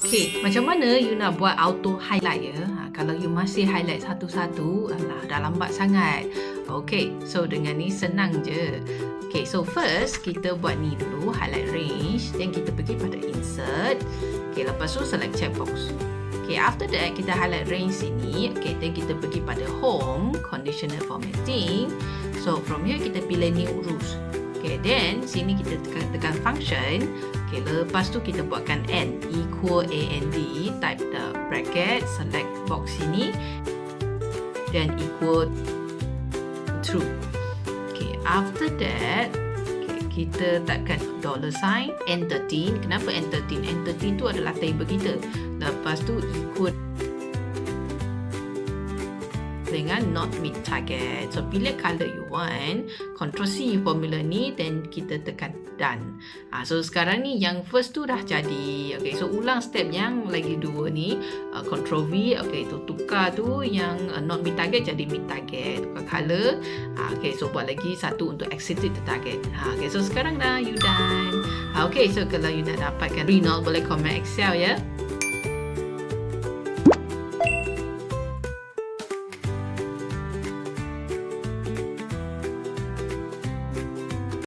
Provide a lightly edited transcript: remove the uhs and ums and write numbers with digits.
Okey, macam mana you nak buat auto highlight ya? Kalau you masih highlight satu-satu, alah dah lambat sangat. Okey, so dengan ni senang je. Okey, so first kita buat ni dulu, highlight range, then kita pergi pada insert. Okey, lepas tu select checkbox. Okay, after that kita highlight range sini. Okay, then kita pergi pada home, conditional formatting. So from here kita pilih new rules. Okay, then sini kita tekan function. Okay, lepas tu kita buatkan and equal and, type the bracket, select box sini, then equal true. Okay, after that kita tekan $sign N13. Kenapa N13? N13 tu adalah table kita. Lepas tu ikut dengan not meet target. So pilih color you want, Ctrl C formula ni, then kita tekan done. So sekarang ni yang first tu dah jadi. Okay, so ulang step yang lagi dua ni, Ctrl V. Okay, tu tukar tu yang not meet target jadi meet target. Tukar color. Okay, so buat lagi satu untuk exit the target. Okay, so sekarang dah you done. Okay, so kalau you dah dapatkan result, boleh comment Excel ya.